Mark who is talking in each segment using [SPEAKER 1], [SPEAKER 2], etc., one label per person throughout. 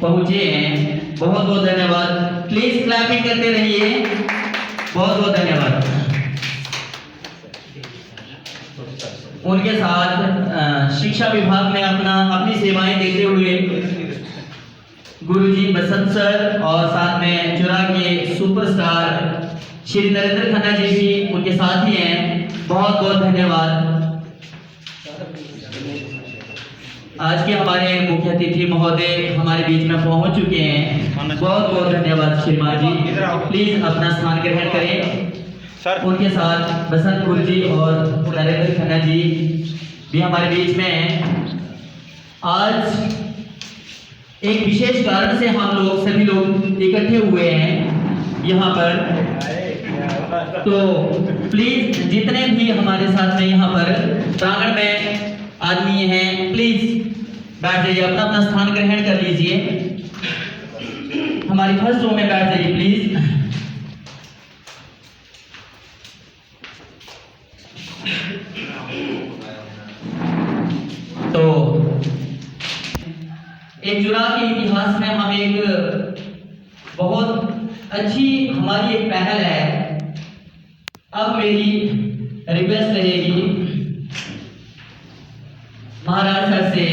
[SPEAKER 1] पहुंचे हैं, बहुत बहुत धन्यवाद। प्लीज क्लैपिंग करते रहिए, बहुत बहुत धन्यवाद। उनके साथ शिक्षा विभाग में अपनी सेवाएं देते हुए गुरुजी बसंत सर और साथ में चुरा के सुपरस्टार श्री नरेंद्र खन्ना जी भी उनके साथ ही हैं, बहुत बहुत धन्यवाद। आज के हमारे मुख्य अतिथि महोदय हमारे बीच में पहुंच चुके हैं, बहुत बहुत धन्यवाद श्रीमान जी। प्लीज अपना स्थान ग्रहण करें सर। उनके साथ बसंत गुरुजी और नरेंद्र खन्ना जी भी हमारे बीच में हैं। आज एक विशेष कारण से हम लोग सभी लोग इकट्ठे हुए हैं यहाँ पर, तो प्लीज जितने भी हमारे साथ में यहाँ पर प्रांगण में आदमी हैं, प्लीज बैठ जाइए, अपना अपना स्थान ग्रहण कर लीजिए, हमारी फर्स्ट रो में बैठ जाइए प्लीज। तो एक जुड़ा के इतिहास में हम एक बहुत अच्छी हमारी एक पहल है। अब मेरी रिक्वेस्ट रहेगी महाराज सर से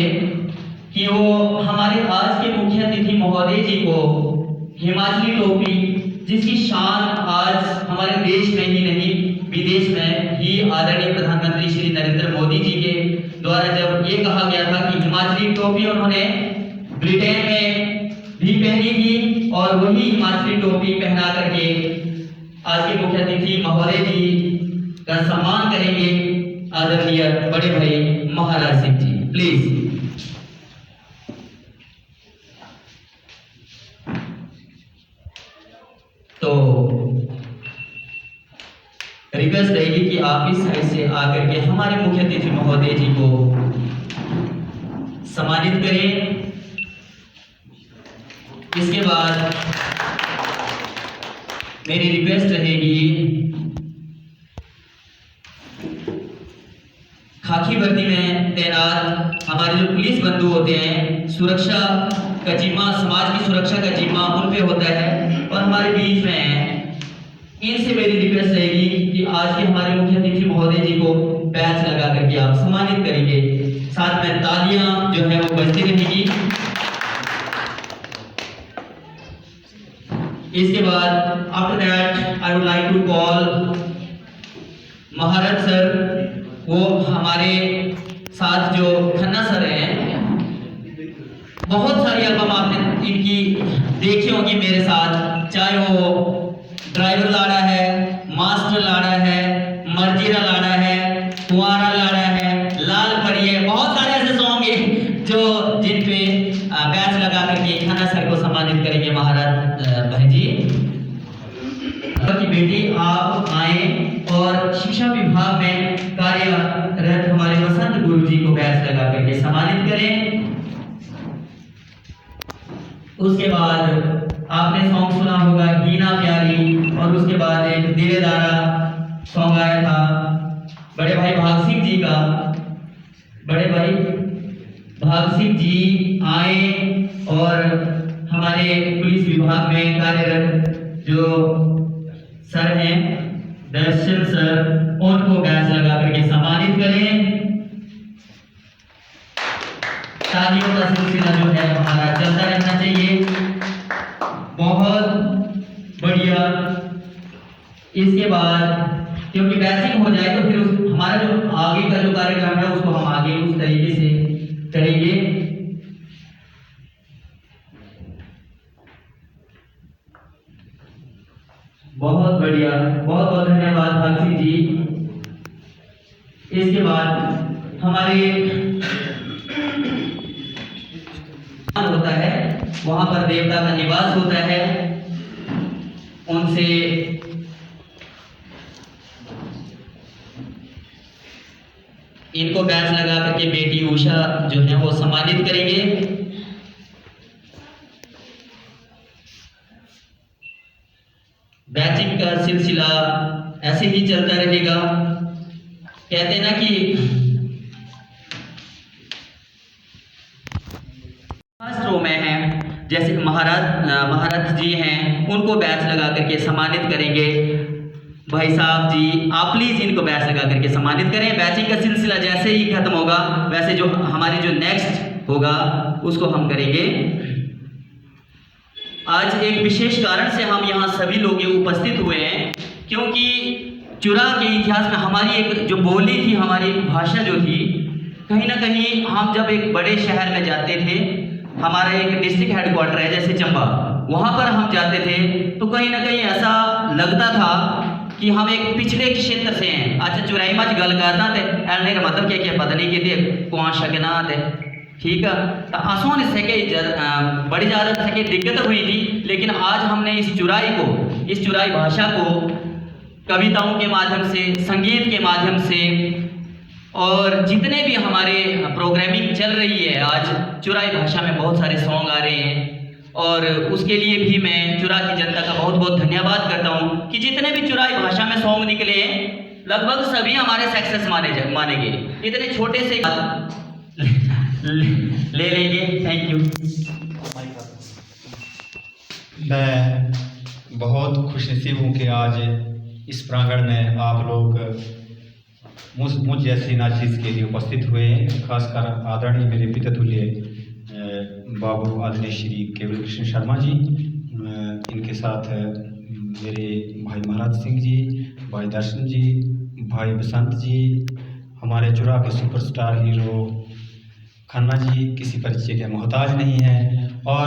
[SPEAKER 1] कि वो हमारे आज के मुख्य अतिथि महोदय जी को हिमाचली टोपी, जिसकी शान आज हमारे देश में ही नहीं विदेश में ही आदरणीय प्रधानमंत्री श्री नरेंद्र मोदी जी के द्वारा जब ये कहा गया था कि हिमाचली टोपी उन्होंने ब्रिटेन में भी पहनी थी, और वही हिमाचली टोपी पहना करके आज के मुख्य अतिथि महोदय जी का सम्मान करेंगे आदरणीय बड़े भाई महाराज सिंह जी। प्लीज तो रिक्वेस्ट रहेगी कि आप इस साइड से आकर के हमारे मुख्य अतिथि महोदय जी को सम्मानित करें। इसके बाद मेरी रिक्वेस्ट रहेगी खाकी वर्दी में तैनात हमारे जो पुलिस बंधु होते हैं, सुरक्षा का जिम्मा, समाज की सुरक्षा का जिम्मा उन पे होता है और हमारे बीच में हैं। इनसे मेरी रिक्वेस्ट रहेगी कि आज के हमारे मुख्य अतिथि महोदय जी को बैच लगा करके आप सम्मानित करेंगे, साथ में तालियां जो है वो बजती रहेगी। इसके बाद after that I would like to call Maharaj sir. वो हमारे साथ जो खन्ना सर हैं, बहुत सारी एल्बम आपने इनकी देखी होगी मेरे साथ, चाहे वो ड्राइवर लाड़ा है, मास्टर लाड़ा है, मर्जीरा लाड़ा है, कुंवारा लाड़ा है, लाल परिये, बहुत सारे ऐसे सॉन्ग हैं जो जिन पे बैच लगा करके खन्ना सर को सम्मानित करेंगे महाराज भाई जी। की बेटी आप आए और शिक्षा विभाग में कार्यरत हमारे बसंत गुरु जी को बैच लगा करके सम्मानित करें। उसके बाद आपने सॉन्ग सुना होगा हीना प्यारी, और उसके बाद एक दिलेदारा सॉन्ग आया था बड़े भाई भाग सिंह जी का। बड़े भाई भाग सिंह जी आए और हमारे पुलिस विभाग में कार्यरत जो सर हैं दर्शन सर, उनको बैच लगा करके सम्मानित करें। तालियों का सिलसिला जो है हमारा चलता रहना चाहिए, बहुत बढ़िया। इसके बाद क्योंकि बैचिंग हो जाए तो फिर हमारा जो आगे का जो कार्यक्रम है उसको हम आगे उस तरीके से करेंगे। बहुत बढ़िया, बहुत बहुत धन्यवाद भाग जी। इसके बाद हमारे होता है, वहां पर देवता का निवास होता है, उनसे इनको बैच लगा करके बेटी उषा जो है वो सम्मानित करेंगे। बैचिंग का सिलसिला ऐसे ही चलता रहेगा। कहते हैं ना कि फर्स्ट रो में है, जैसे जैसे महारथ जी हैं, उनको बैच लगा करके सम्मानित करेंगे। भाई साहब जी, आप प्लीज़ इनको बैच लगा करके सम्मानित करें। बैचिंग का सिलसिला जैसे ही खत्म होगा, वैसे जो हमारी जो नेक्स्ट होगा उसको हम करेंगे। आज एक विशेष कारण से हम यहाँ सभी लोग उपस्थित हुए हैं, क्योंकि चुरा के इतिहास में हमारी एक जो बोली थी, हमारी एक भाषा जो थी, कहीं ना कहीं हम जब एक बड़े शहर में जाते थे, हमारा एक डिस्ट्रिक्ट हेडक्वार्टर है जैसे चंबा, वहाँ पर हम जाते थे तो कहीं ना कहीं ऐसा लगता था कि हम एक पिछड़े क्षेत्र से हैं। अच्छा चुराई मच गल करना थे एलने का मतलब क्या पता नहीं कि कौन शकना थे, ठीक है। तो आसान सके बड़ी ज़्यादा सके दिक्कत हुई थी, लेकिन आज हमने इस चुराई भाषा को कविताओं के माध्यम से, संगीत के माध्यम से, और जितने भी हमारे प्रोग्रामिंग चल रही है, आज चुराई भाषा में बहुत सारे सॉन्ग आ रहे हैं, और उसके लिए भी मैं चुरा की जनता का बहुत बहुत धन्यवाद करता हूँ कि जितने भी चुराई भाषा में सॉन्ग निकले लगभग सभी हमारे सक्सेस मानेंगे। इतने छोटे से ले लेंगे। Thank you.
[SPEAKER 2] मैं बहुत खुशनसीब हूँ कि आज इस प्रांगण में आप लोग मुझ जैसी नाचीज़ के लिए उपस्थित हुए हैं। खासकर आदरणीय मेरे पिता तुल्य बाबू आदरणीय श्री केवल कृष्ण शर्मा जी, इनके साथ मेरे भाई महाराज सिंह जी, भाई दर्शन जी, भाई बसंत जी, हमारे चुरा के सुपरस्टार हीरो खन्ना जी किसी परिचय के मोहताज नहीं है, और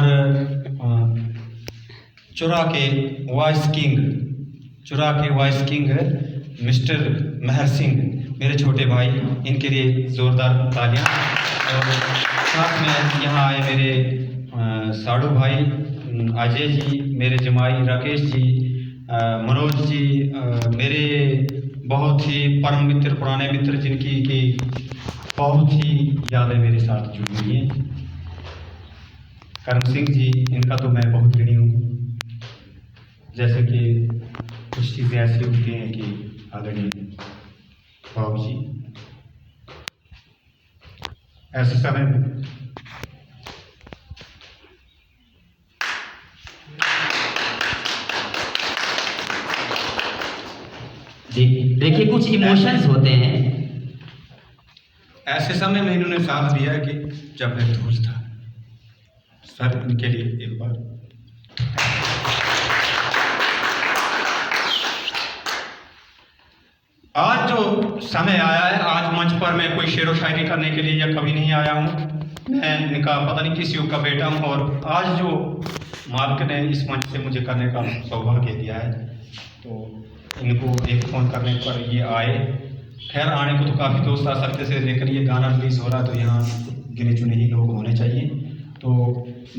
[SPEAKER 2] चुरा के वॉइस किंग मिस्टर महर सिंह, मेरे छोटे भाई, इनके लिए ज़ोरदार तालियां। और साथ में यहाँ आए मेरे साड़ू भाई अजय जी, मेरे जमाई राकेश जी, मनोज जी, मेरे बहुत ही परम मित्र, पुराने मित्र, जिनकी की बहुत ही यादें मेरे साथ जुड़ी हुई हैं। करम सिंह जी, इनका तो मैं बहुत ऋणी हूँ। जैसे कि कुछ चीज़ें ऐसी होती हैं कि आदरणीय बाबू जी ऐसे समय में
[SPEAKER 1] देखिए कुछ इमोशंस होते हैं।
[SPEAKER 2] ऐसे समय में इन्होंने साथ दिया कि जब मैं धूल था। सर, इनके लिए एक बार। आज जो समय आया है, आज मंच पर मैं कोई शेरो शायरी करने के लिए या कभी नहीं आया हूँ। मैं इनका पता नहीं किस युग का बेटा हूँ, और आज जो मालिक ने इस मंच से मुझे करने का सौभाग्य दिया है, तो इनको एक फ़ोन करने पर ये आए। खैर, आने को तो काफ़ी दोस्त आ सकते थे, लेकिन ये गाना रिलीज़ हो रहा है तो यहाँ गिने चुने ही लोग होने चाहिए। तो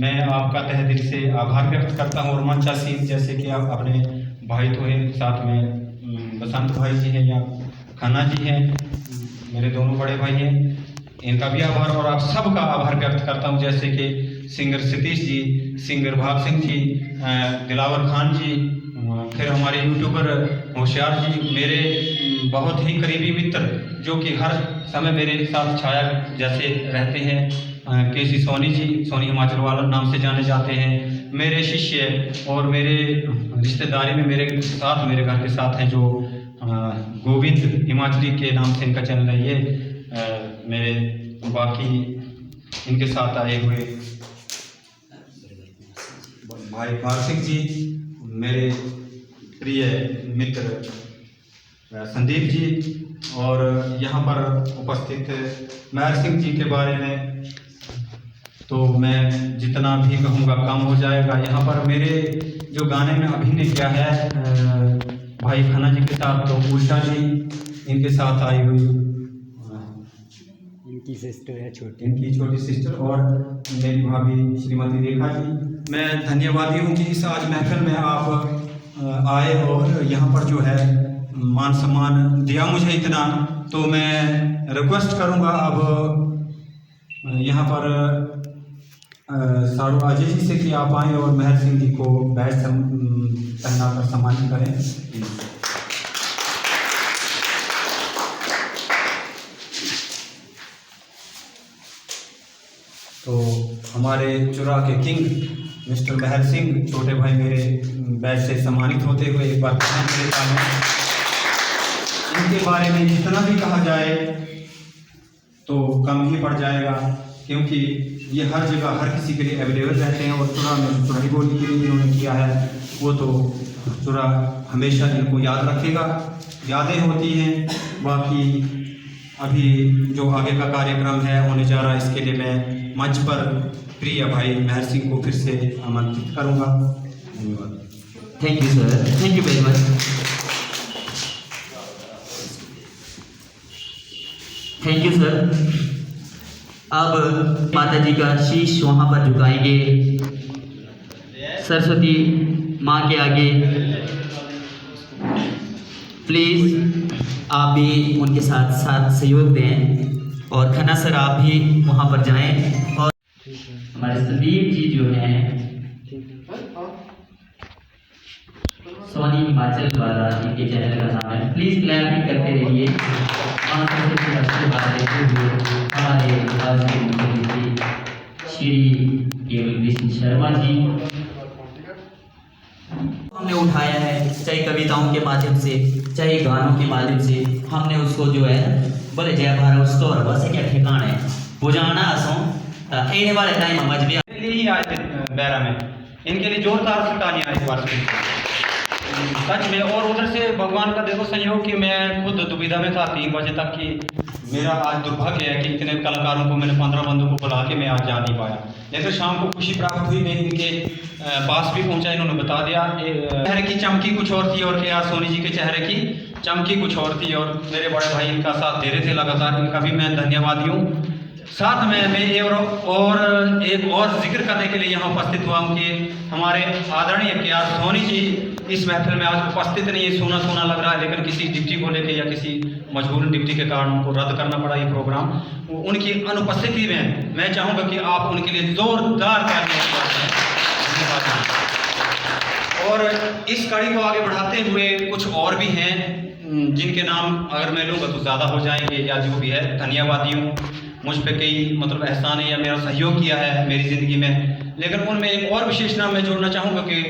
[SPEAKER 2] मैं आपका तहे दिल से आभार व्यक्त करता हूँ। और मंचा सीन जैसे कि आप अपने भाई तो हैं, साथ में बसंत भाई जी हैं या खन्ना जी हैं, मेरे दोनों बड़े भाई हैं, इनका भी आभार और आप सबका आभार व्यक्त करता हूँ। जैसे कि सिंगर सतीश जी, सिंगर भाग सिंह जी, दिलावर खान जी, फिर हमारे यूट्यूबर होशियार जी, मेरे बहुत ही करीबी मित्र जो कि हर समय मेरे साथ छाया जैसे रहते हैं, केसी सोनी जी, सोनी हिमाचल वाला नाम से जाने जाते हैं, मेरे शिष्य और मेरे रिश्तेदारी में मेरे साथ, मेरे घर के साथ हैं, जो गोविंद हिमाचली के नाम से इनका चैनल है, ये मेरे बाकी इनके साथ आए हुए भाई भाग सिंह जी, मेरे प्रिय मित्र संदीप जी, और यहाँ पर उपस्थित महर सिंह जी के बारे में तो मैं जितना भी कहूँगा कम हो जाएगा। यहाँ पर मेरे जो गाने में अभिनय किया है भाई खन्ना जी के साथ, तो उल्टा जी इनके साथ आई हुई,
[SPEAKER 3] इनकी सिस्टर है छोटी,
[SPEAKER 2] इनकी छोटी सिस्टर, और मेरी भाभी श्रीमती रेखा जी। मैं धन्यवादी हूँ कि इस आज महफिल में आप आए और यहाँ पर जो है मान सम्मान दिया मुझे इतना। तो मैं रिक्वेस्ट करूँगा अब यहाँ पर सारू अजय जी से कि आप आएँ और महर सिंह जी को बैच पहना कर सम्मानित करें। तो हमारे चुरा के किंग मिस्टर महर सिंह छोटे भाई मेरे बैच से सम्मानित होते हुए एक बार कहना चाहता हूँ। इनके बारे में जितना भी कहा जाए तो कम ही पड़ जाएगा, क्योंकि ये हर जगह हर किसी के लिए अवेलेबल रहते हैं। और चुरा में चुराही बोली के लिए इन्होंने किया है, वो तो चुरा हमेशा इनको याद रखेगा, यादें होती हैं। बाकी अभी जो आगे का कार्यक्रम है होने जा रहा है, इसके लिए मैं मंच पर प्रिय भाई महर सिंह को फिर से आमंत्रित करूंगा। धन्यवाद।
[SPEAKER 1] Thank you sir, thank you very much. Thank you sir. अब माता जी का शीश वहाँ पर झुकाएंगे, सरस्वती माँ के आगे। प्लीज़ आप भी उनके साथ साथ सहयोग दें, और खन्ना सर आप भी वहाँ पर जाएं। और हमारे संदीप जी जो हैं सोनी हिमाचल वाला, इनके चैनल का नाम है। प्लीज़ क्लैपिंग करते रहिए। हमारे आज के मुख्य अतिथि श्री केवल विष्णु शर्मा जी हमने उठाया है, चाहे कविताओं के माध्यम से चाहे गानों के माध्यम से, हमने उसको जो है बोले जय भारत स्टोर बस क्या ठिकाना है वो जाना असों आने वाले टाइम हम आज भी
[SPEAKER 2] ही आए थे बैरा में, इनके लिए जोरदार से तालियां एक बार सच में। और उधर से भगवान का देखो संयोग कि मैं खुद दुविधा में था 3 बजे तक कि मेरा आज दुर्भाग्य है कि इतने कलाकारों को मैंने 15 बंदों को बुला के मैं आज जा नहीं पाया। लेकिन शाम को खुशी प्राप्त हुई, मैं इनके पास भी पहुंचा, इन्होंने बता दिया चेहरे की चमकी कुछ और थी और के आर सोनी जी के चेहरे की चमकी कुछ और थी। और मेरे बड़े भाई इनका साथ दे रहे थे लगातार, इनका भी मैं धन्यवादी हूँ। साथ में मैं एक और जिक्र करने के लिए यहाँ उपस्थित हुआ हूँ कि हमारे आदरणीय के आर सोनी जी इस महफिल में आज उपस्थित नहीं है। सोना सोना लग रहा है, लेकिन किसी डिप्टी को लेकर या किसी मजबूरन डिप्टी के कारण उनको रद्द करना पड़ा ये प्रोग्राम। उनकी अनुपस्थिति में मैं चाहूँगा कि आप उनके लिए जोरदार तालियां। और इस कड़ी को आगे बढ़ाते हुए कुछ और भी हैं जिनके नाम अगर मैं लूँगा तो ज़्यादा हो जाएंगे, या जो भी है धन्यवादी हूँ। मुझ पे कई मतलब एहसान है या मेरा सहयोग किया है मेरी ज़िंदगी में। लेकिन उनमें एक और विशेष नाम मैं जोड़ना चाहूँगा कि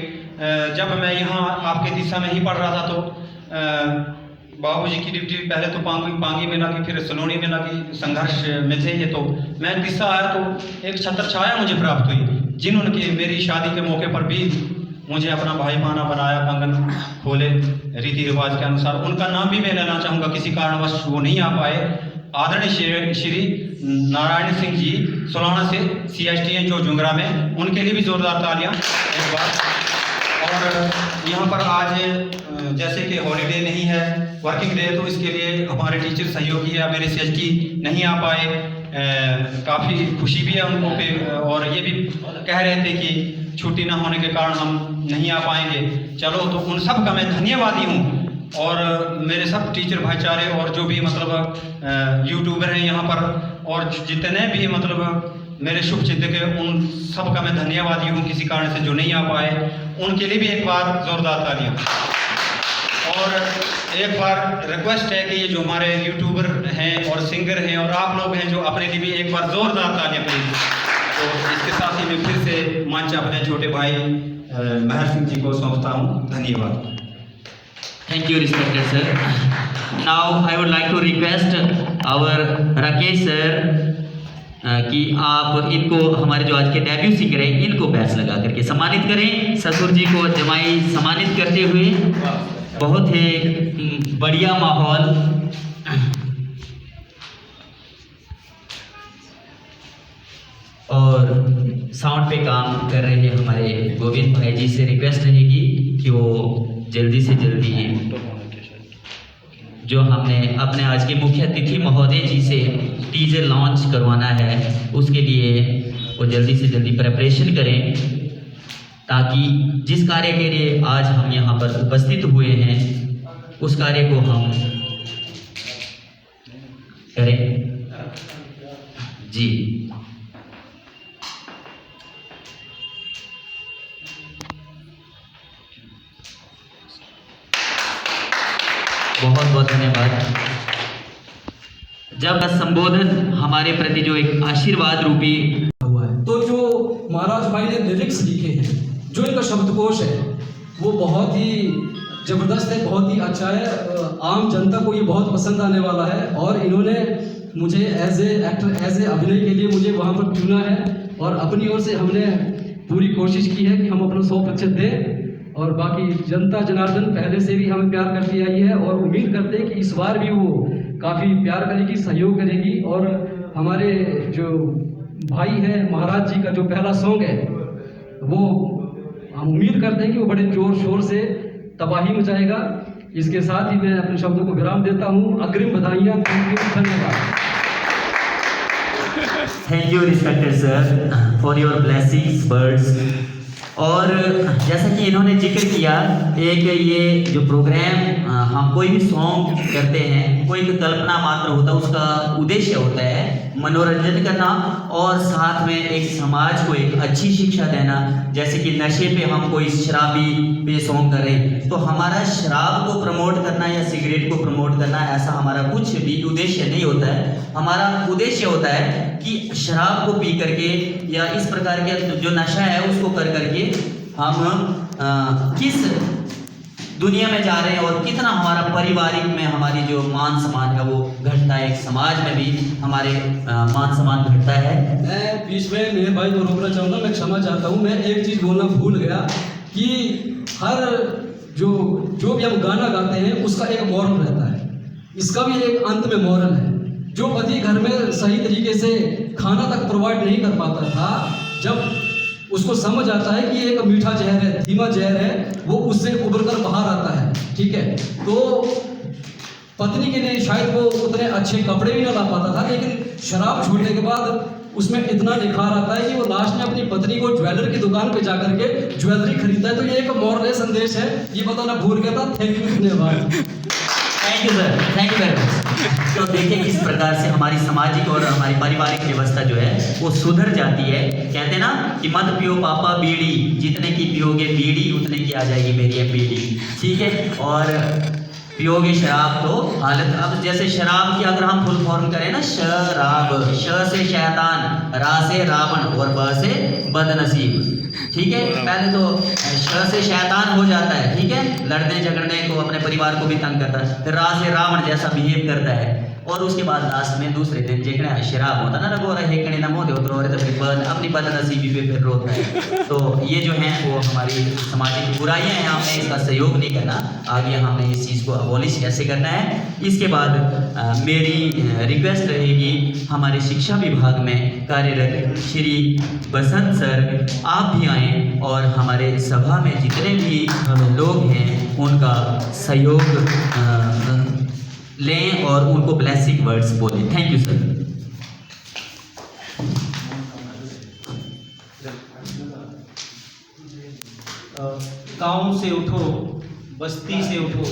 [SPEAKER 2] जब मैं यहाँ आपके दिशा में ही पढ़ रहा था तो बाबूजी की ड्यूटी पहले तो पांगी में लगी, फिर सलोनी में लगी, संघर्ष में थे ये। तो मैं दिशा आया तो एक छत्र छाया मुझे प्राप्त हुई, जिन्होंने मेरी शादी के मौके पर भी मुझे अपना भाई माना बनाया, कंगन खोले रीति रिवाज के अनुसार। उनका नाम भी मैं लेना चाहूँगा, किसी कारणवश वो नहीं आ पाए। आदरणीय श्री नारायण सिंह जी सोलाना से CST जो जुंगरा में, उनके लिए भी जोरदार तालियां एक बार। और यहाँ पर आज जैसे कि हॉलीडे नहीं है, वर्किंग डे, तो इसके लिए हमारे टीचर सहयोगी है, मेरे CST नहीं आ पाए, काफ़ी खुशी भी है उनको पे। और ये भी कह रहे थे कि छुट्टी ना होने के कारण हम नहीं आ पाएंगे। चलो, तो उन सब का मैं धन्यवादी हूँ। और मेरे सब टीचर भाईचारे और जो भी मतलब यूट्यूबर हैं यहाँ पर, और जितने भी मतलब मेरे शुभ चिंतक हैं, उन सब का मैं धन्यवादी हूँ। किसी कारण से जो नहीं आ पाए उनके लिए भी एक बार जोरदार तालियां। और एक बार रिक्वेस्ट है कि ये जो हमारे यूट्यूबर हैं और सिंगर हैं और आप लोग हैं, जो अपने लिए भी एक बार जोरदार तालियां प्लीज। तो इसके साथ ही मैं फिर से मंच अपने छोटे भाई महर सिंह जी को सौंपता हूँ। धन्यवाद।
[SPEAKER 1] Thank you, respected sir. Now I would like to request our Rakesh sir कि आप इनको, हमारे जो आज के डेब्यू सिंगर हैं, इनको बैच लगा करके सम्मानित करें। ससुर जी को जमाई सम्मानित करते हुए बहुत ही बढ़िया माहौल। और साउंड पे काम कर रहे हैं हमारे गोविंद भाई जी से रिक्वेस्ट रहेगी कि वो जल्दी से जल्दी जो हमने अपने आज के मुख्य अतिथि महोदय जी से टीजर लॉन्च करवाना है, उसके लिए वो जल्दी से जल्दी प्रिपरेशन करें, ताकि जिस कार्य के लिए आज हम यहाँ पर उपस्थित हुए हैं उस कार्य को हम करें। जी, बहुत बहुत धन्यवाद। जब संबोधन हमारे प्रति जो एक आशीर्वाद रूपी
[SPEAKER 3] हुआ है, तो जो महाराज भाई ने लिरिक्स लिखे हैं जो इनका शब्दकोश है वो बहुत ही ज़बरदस्त है, बहुत ही अच्छा है। आम जनता को ये बहुत पसंद आने वाला है और इन्होंने मुझे as a actor, as a अभिनय के लिए मुझे वहाँ पर चुना है और अपनी ओर से हमने पूरी कोशिश की है कि हम अपना 100% दें। और बाकी जनता जनार्दन पहले से भी हमें प्यार करती आई है और उम्मीद करते हैं कि इस बार भी वो काफ़ी प्यार करेगी, सहयोग करेगी। और हमारे जो भाई हैं महाराज जी का जो पहला सॉन्ग है वो हम उम्मीद करते हैं कि वो बड़े जोर शोर से तबाही मचाएगा। इसके साथ ही मैं अपने शब्दों को विराम देता हूँ। अग्रिम बधाइयाँ, धन्यवाद।
[SPEAKER 1] Thank you respected sir for your blessings words. और जैसा कि इन्होंने जिक्र किया, एक ये जो प्रोग्राम हम कोई भी सॉन्ग करते हैं, कोई भी कल्पना मात्र होता है, उसका उद्देश्य होता है मनोरंजन करना और साथ में एक समाज को एक अच्छी शिक्षा देना। जैसे कि नशे पे हम कोई शराबी पे सॉन्ग कर रहे हैं तो हमारा शराब को प्रमोट करना या सिगरेट को प्रमोट करना ऐसा हमारा कुछ भी उद्देश्य नहीं होता है। हमारा उद्देश्य होता है कि शराब को पी करके या इस प्रकार के जो नशा है उसको कर करके हम किस दुनिया में जा रहे हैं और कितना हमारा पारिवारिक में हमारी जो मान सम्मान है वो घटता है, एक समाज में भी हमारे मान सम्मान घटता है।
[SPEAKER 3] मैं बीच में मेरे भाई को रोकना चाहूँगा, मैं क्षमा चाहता हूँ। मैं एक चीज़ बोलना भूल गया कि हर जो भी हम गाना गाते हैं उसका एक मॉरल रहता है, इसका भी एक अंत में मॉरल है। जो पति घर में सही तरीके से खाना तक प्रोवाइड नहीं कर पाता था, जब उसको समझ आता है कि एक मीठा जहर है, धीमा जहर है, वो उससे उभर कर बाहर आता है, ठीक है। तो पत्नी के लिए शायद वो उतने अच्छे कपड़े भी ना ला पाता था, लेकिन शराब छोड़ने के बाद उसमें इतना निखार आता है कि वो लास्ट में अपनी पत्नी को ज्वेलर की दुकान पे जाकर के ज्वेलरी खरीदता है। तो ये एक मॉरल संदेश है, ये बताना भूल गया था। थैंक यू, धन्यवाद।
[SPEAKER 1] Thank you sir, thank you very much. तो देखिए किस प्रकार से हमारी सामाजिक और हमारी पारिवारिक व्यवस्था जो है वो सुधर जाती है। कहते हैं ना कि मत पियो पापा बीड़ी, जितने की पियोगे बीड़ी उतने की आ जाएगी मेरी बीड़ी, ठीक है। और पियोगे शराब तो हालत, अब जैसे शराब की अगर हम फुल फॉर्म करें ना, शराब, श से शैतान, रा से रावण और ब से बदनसीब, ठीक है। पहले तो श से शैतान हो जाता है, ठीक है, लड़ने झगड़ने को, अपने परिवार को भी तंग करता है। फिर रा से रावण जैसा बिहेव करता है और उसके बाद लास्ट में दूसरे दिन जेकड़े शराब होता ना लगो रहे हेकड़े ना मोदे उतरो रहे, तो फिर अपनी बदनसीबी पे फिर रोता है। तो ये जो है वो हमारी सामाजिक बुराइयां हैं, हमें इसका सहयोग नहीं करना, आगे हमें इस चीज़ को अबॉलिश कैसे करना है। इसके बाद मेरी रिक्वेस्ट रहेगी हमारे शिक्षा विभाग में कार्यरत श्री बसंत सर, आप भी आएँ और हमारे सभा में जितने भी लोग हैं उनका सहयोग लें और उनको ब्लेसिंग वर्ड्स बोलें। Thank you sir.
[SPEAKER 4] गांव से उठो बस्ती से उठो,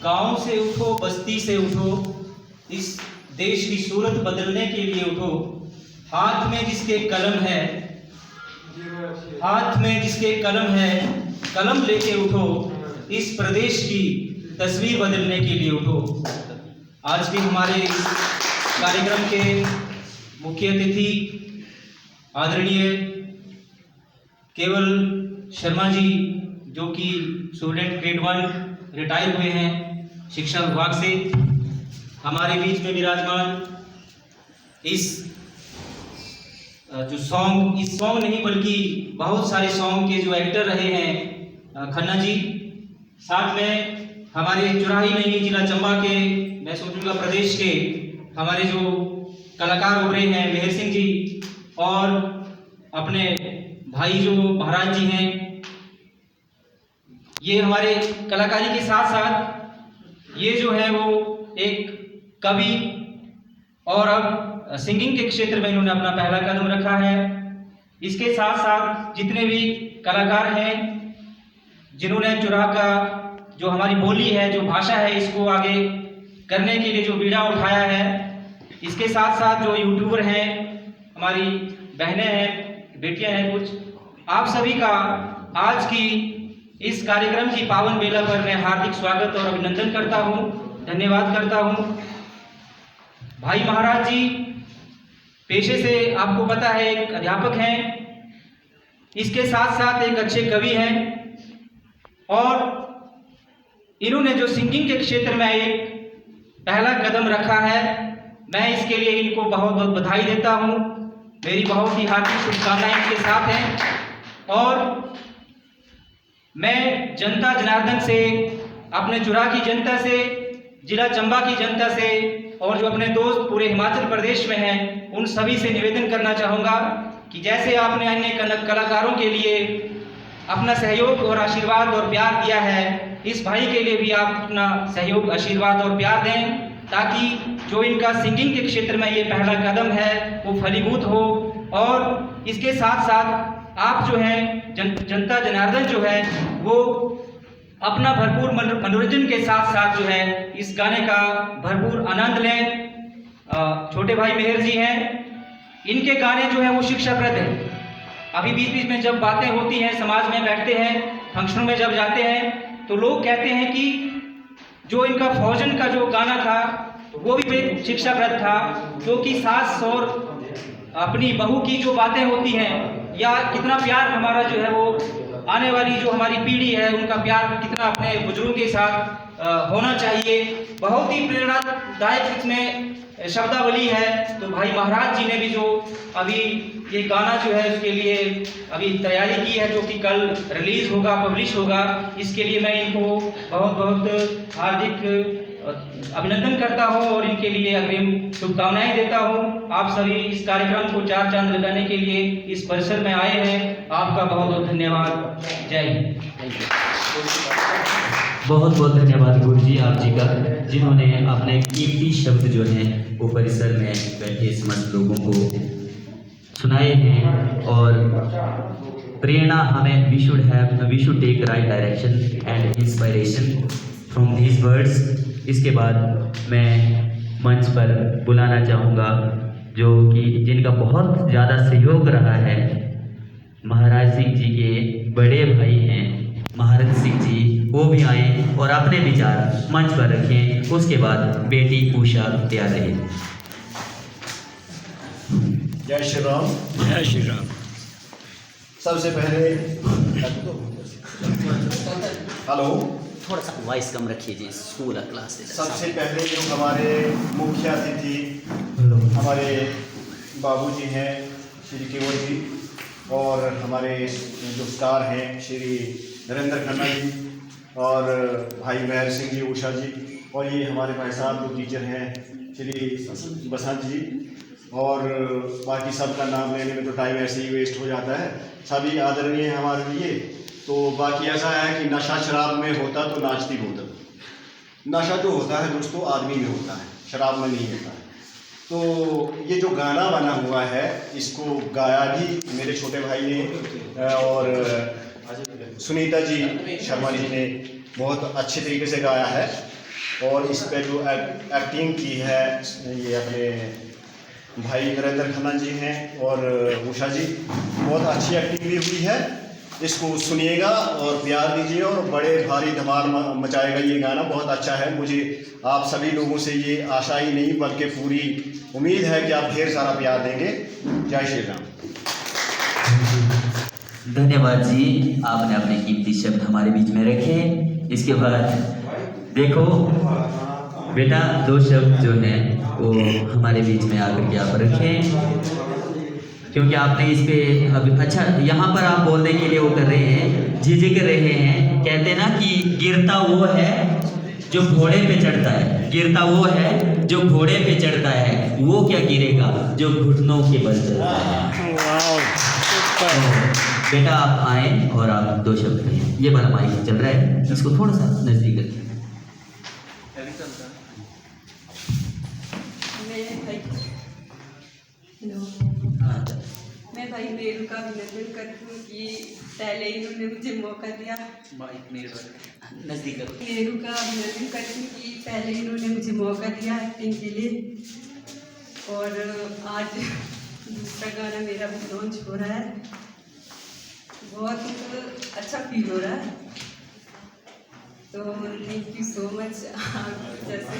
[SPEAKER 4] गांव से उठो बस्ती से उठो, इस देश की सूरत बदलने के लिए उठो। हाथ में जिसके कलम है, हाथ में जिसके कलम है, कलम लेके उठो, इस प्रदेश की तस्वीर बदलने के लिए उठो। आज के हमारे इस कार्यक्रम के मुख्य अतिथि आदरणीय केवल शर्मा जी, जो कि स्टूडेंट ग्रेड 1 रिटायर हुए हैं शिक्षा विभाग से, हमारे बीच में विराजमान। इस जो सॉन्ग, इस सॉन्ग नहीं बल्कि बहुत सारे सॉन्ग के जो एक्टर रहे हैं खन्ना जी, साथ में हमारे चुराही नहीं जिला चंबा के, मैं सोचूंगा प्रदेश के हमारे जो कलाकार उभरे हैं मेहर सिंह जी, और अपने भाई जो महाराज जी हैं। ये हमारे कलाकारी के साथ साथ ये जो है वो एक कवि और अब सिंगिंग के क्षेत्र में इन्होंने अपना पहला कदम रखा है। इसके साथ साथ जितने भी कलाकार हैं जिन्होंने चुराह का जो हमारी बोली है, जो भाषा है, इसको आगे करने के लिए जो बीड़ा उठाया है, इसके साथ साथ जो यूट्यूबर हैं, हमारी बहनें हैं, बेटियां हैं कुछ, आप सभी का आज की इस कार्यक्रम की पावन बेला पर मैं हार्दिक स्वागत और अभिनंदन करता हूं, धन्यवाद करता हूं। भाई महाराज जी पेशे से आपको पता है एक अध्यापक हैं इसके साथ साथ एक अच्छे कवि हैं और इन्होंने जो सिंगिंग के क्षेत्र में एक पहला कदम रखा है, मैं इसके लिए इनको बहुत बहुत बधाई देता हूँ। मेरी बहुत ही हार्दिक शुभकामनाएं इनके साथ हैं और मैं जनता जनार्दन से, अपने चुरा की जनता से, जिला चंबा की जनता से और जो अपने दोस्त पूरे हिमाचल प्रदेश में हैं, उन सभी से निवेदन करना चाहूँगा कि जैसे आपने अन्य कलाकारों के लिए अपना सहयोग और आशीर्वाद और प्यार दिया है, इस भाई के लिए भी आप अपना सहयोग, आशीर्वाद और प्यार दें, ताकि जो इनका सिंगिंग के क्षेत्र में ये पहला कदम है वो फलीभूत हो। और इसके साथ साथ आप जो है जनता जनार्दन जो है वो अपना भरपूर मनोरंजन के साथ साथ जो है इस गाने का भरपूर आनंद लें। छोटे भाई मेहर जी हैं, इनके गाने जो है वो शिक्षाप्रद हैं। अभी बीच बीच में जब बातें होती हैं, समाज में बैठते हैं, फंक्शनों में जब जाते हैं, तो लोग कहते हैं कि जो इनका फौजन का जो गाना था तो वो भी एक शिक्षाप्रद था, क्योंकि सास और अपनी बहू की जो बातें होती हैं या कितना प्यार हमारा जो है वो आने वाली जो हमारी पीढ़ी है उनका प्यार कितना अपने बुजुर्गों के साथ होना चाहिए, बहुत ही प्रेरणादायक इसमें शब्दावली है। तो भाई महाराज जी ने भी जो अभी ये गाना जो है उसके लिए अभी तैयारी की है, जो कि कल रिलीज होगा, पब्लिश होगा, इसके लिए मैं इनको बहुत बहुत हार्दिक अभिनंदन करता हूं और इनके लिए अग्रिम शुभकामनाएं देता हूं। आप सभी इस कार्यक्रम को चार चांद लगाने के लिए इस परिसर में आए हैं, आपका बहुत बहुत धन्यवाद। जय हिंद।
[SPEAKER 1] बहुत बहुत धन्यवाद गुरु जी आप जी का, जिन्होंने अपने कीमती शब्द जो हैं वो परिसर में बैठे समस्त लोगों को सुनाए हैं और प्रेरणा हमें we should take right direction and inspiration from these words. इसके बाद मैं मंच पर बुलाना चाहूँगा जो कि जिनका बहुत ज़्यादा सहयोग रहा है, महाराज सिंह जी के बड़े भाई हैं महाराज सिंह जी, वो भी आए और अपने विचार मंच पर रखें। उसके बाद बेटी उषा तैयार रहे।
[SPEAKER 5] जय श्री राम।
[SPEAKER 6] जय श्री राम।
[SPEAKER 5] सबसे पहले हेलो,
[SPEAKER 7] थोड़ा सा वॉइस कम रखिए जी, स्कूल क्लास है।
[SPEAKER 5] सबसे पहले जो हमारे मुख्य अतिथि हमारे बाबूजी हैं श्री केवल जी, और हमारे जो स्टार हैं श्री नरेंद्र खन्ना जी और भाई महर सिंह जी, उषा जी, और ये हमारे भाई साहब जो टीचर हैं श्री बसंत जी, और बाकी सब का नाम लेने में तो टाइम ऐसे ही वेस्ट हो जाता है। सभी आदरणीय हैं हमारे लिए। तो बाकी ऐसा है कि नशा शराब में होता तो नाचती बोतल, नशा जो होता है दोस्तों आदमी में होता है, शराब में नहीं होता है। तो ये जो गाना बना हुआ है इसको गाया भी मेरे छोटे भाई ने और सुनीता जी शर्मा जी ने बहुत अच्छे तरीके से गाया है, और इस पर जो एक्टिंग की है ये अपने भाई नरेंद्र खन्ना जी हैं और उषा जी, बहुत अच्छी एक्टिंग भी हुई है। इसको सुनिएगा और प्यार दीजिए, और बड़े भारी धमाल मचाएगा ये गाना, बहुत अच्छा है। मुझे आप सभी लोगों से ये आशा ही नहीं बल्कि पूरी उम्मीद है कि आप ढेर सारा प्यार देंगे। जय श्री राम।
[SPEAKER 1] धन्यवाद जी, आपने अपने कीमती शब्द हमारे बीच में रखे। इसके बाद देखो बेटा, दो शब्द जो हैं वो हमारे बीच में आकर के आप रखें, क्योंकि आपने इस पे अभी अच्छा यहाँ पर आप बोलने के लिए वो कर रहे हैं, झिझक रहे हैं। कहते हैं ना कि गिरता वो है जो घोड़े पे चढ़ता है, गिरता वो है जो घोड़े पे चढ़ता है, वो क्या गिरेगा जो घुटनों के बल चलता है। तो बेटा आप आए और आप दो शब्द कहें। ये वाला माइक चल रहा है, इसको थोड़ा सा नजदीक रखिए।
[SPEAKER 8] मैं भाई मेरू का अभिनंदन करती हूँ कि पहले इन्होंने मुझे मौका दिया।
[SPEAKER 7] नजदीक
[SPEAKER 8] मेरू का अभिनंदन करती हूँ कि पहले इन्होंने मुझे मौका दिया एक्टिंग के लिए, और आज दूसरा गाना मेरा भी लॉन्च हो रहा है। बहुत अच्छा फील हो रहा है, तो थैंक यू सो मच। जैसे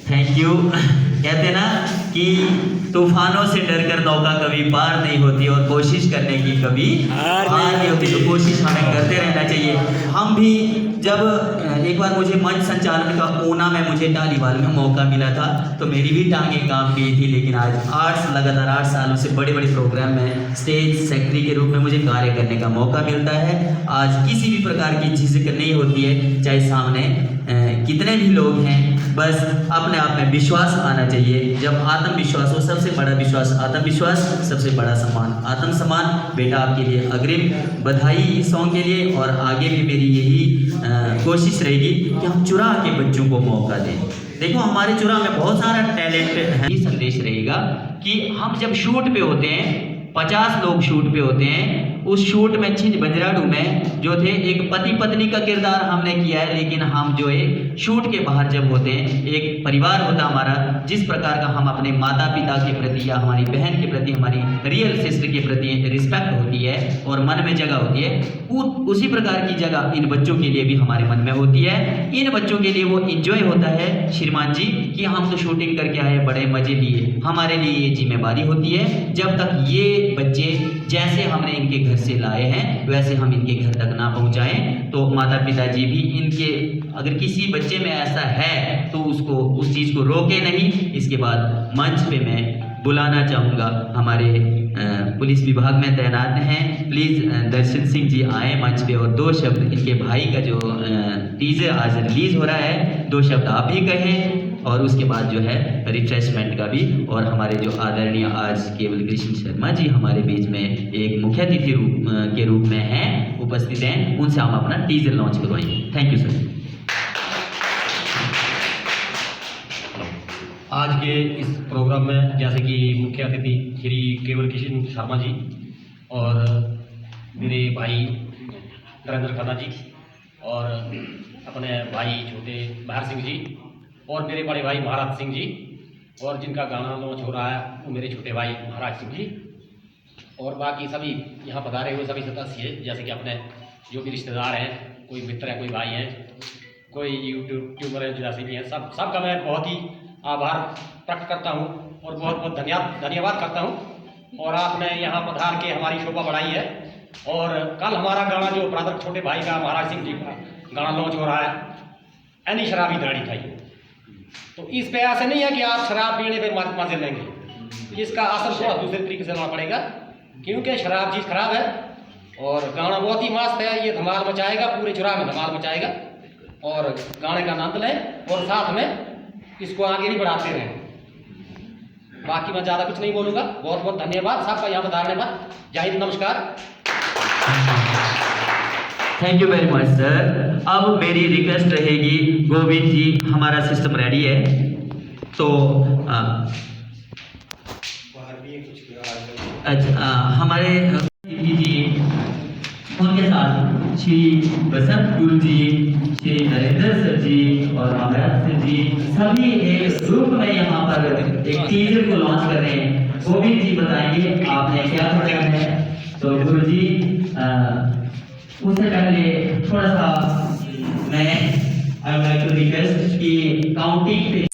[SPEAKER 1] थैंक थैंक यू। कहते ना कि तूफानों से डरकर नौका कभी पार नहीं होती और कोशिश करने की कभी हार नहीं होती, तो कोशिश हमें करते रहना चाहिए। हम भी जब एक बार मुझे मंच संचालन का ऊना में मुझे टालीवाल में मौका मिला था तो मेरी भी टांगें काम की थी, लेकिन आज लगातार 8 सालों से बड़े बड़े प्रोग्राम में स्टेज सेक्रेटरी के रूप में मुझे कार्य करने का मौका मिलता है। आज किसी भी प्रकार की झिझक नहीं होती है, चाहे सामने कितने भी लोग हैं, बस अपने आप में विश्वास आना चाहिए। जब आत्मविश्वास हो, सबसे बड़ा विश्वास आत्मविश्वास, सबसे बड़ा सम्मान आत्मसम्मान। बेटा आपके लिए अग्रिम बधाई इस सॉन्ग के लिए, और आगे भी मेरी यही कोशिश रहेगी कि हम चुरा के बच्चों को मौका दें। देखो हमारे चुरा में बहुत सारा टैलेंट है। ये संदेश रहेगा कि हम जब शूट पे होते हैं, 50 लोग शूट पे होते हैं, उस शूट में छिंज बजराडू में जो थे एक पति पत्नी का किरदार हमने किया है, लेकिन हम जो है शूट के बाहर जब होते हैं, एक परिवार होता हमारा, जिस प्रकार का हम अपने माता पिता के प्रति या हमारी बहन के प्रति, हमारी रियल सिस्टर के प्रति रिस्पेक्ट होती है और मन में जगह होती है, उसी प्रकार की जगह इन बच्चों के लिए भी हमारे मन में होती है। इन बच्चों के लिए वो इंजॉय होता है श्रीमान जी कि हम तो शूटिंग करके आए, बड़े मजे लिए। हमारे लिए ये जिम्मेवारी होती है, जब तक ये बच्चे जैसे हमने इनके घर से लाए हैं वैसे हम इनके घर तक ना पहुंचाएं, तो माता पिता जी भी इनके, अगर किसी बच्चे में ऐसा है तो उसको उस चीज़ को रोके नहीं। इसके बाद मंच पे मैं बुलाना चाहूँगा, हमारे पुलिस विभाग में तैनात हैं, प्लीज़ दर्शन सिंह जी आए मंच पे और 2 शब्द इनके भाई का जो टीजर आज रिलीज़ हो रहा है, 2 शब्द आप भी कहें, और उसके बाद जो है रिफ्रेशमेंट का भी। और हमारे जो आदरणीय आज केवल कृष्ण शर्मा जी हमारे बीच में एक मुख्य अतिथि के रूप में हैं, उपस्थित हैं, उनसे हम अपना टीजर लॉन्च करवाएंगे। Thank you sir.
[SPEAKER 6] आज के इस प्रोग्राम में जैसे कि मुख्य अतिथि श्री केवल कृष्ण शर्मा जी और मेरे भाई नरेंद्र खन्ना जी और अपने भाई छोटे बहार सिंह जी और मेरे बड़े भाई महाराज सिंह जी, और जिनका गाना लॉन्च हो रहा है वो मेरे छोटे भाई महाराज सिंह जी, और बाकी सभी यहाँ पधारे हुए सभी सदस्य, जैसे कि अपने जो भी रिश्तेदार हैं, कोई मित्र हैं, कोई भाई हैं, कोई यूट्यूबर हैं, जैसे भी हैं, सबका मैं बहुत ही आभार प्रकट करता हूँ और बहुत बहुत धन्यवाद करता हूँ। और आपने यहाँ पधार के हमारी शोभा बढ़ाई है। और कल हमारा गाना जो ब्रदर छोटे भाई का महाराज सिंह जी का गाना लॉन्च हो रहा है, एनी शराबी दाढ़ी खाई, तो इस पे ऐसे नहीं है कि आप शराब पीने पे मजे लेंगे, इसका असर थोड़ा दूसरे तरीके से लेना पड़ेगा, क्योंकि शराब चीज़ खराब है। और गाना बहुत ही मस्त है, ये धमाल मचाएगा, पूरे चुराह में धमाल मचाएगा, और गाने का आनंद लें और साथ में इसको आगे भी बढ़ाते रहें। बाकी मैं ज़्यादा कुछ नहीं बोलूँगा। बहुत बहुत धन्यवाद सबका यहाँ पधारने पर। जय हिंद, नमस्कार।
[SPEAKER 1] Thank you very much sir. अब मेरी रिक्वेस्ट रहेगी, गोविंद जी हमारा सिस्टम रेडी है, तो अच्छा हमारे जी उनके साथ श्री बसंत गुरु जी, श्री नरेंद्र सर जी और महाराज सर जी सभी एक ग्रुप में यहाँ पर एक टीजर को लॉन्च कर रहे हैं। गोविंद जी बताएंगे आपने क्या करना है। तो गुरु जी उससे पहले थोड़ा सा मैं I would like to request कि काउंटिंग पे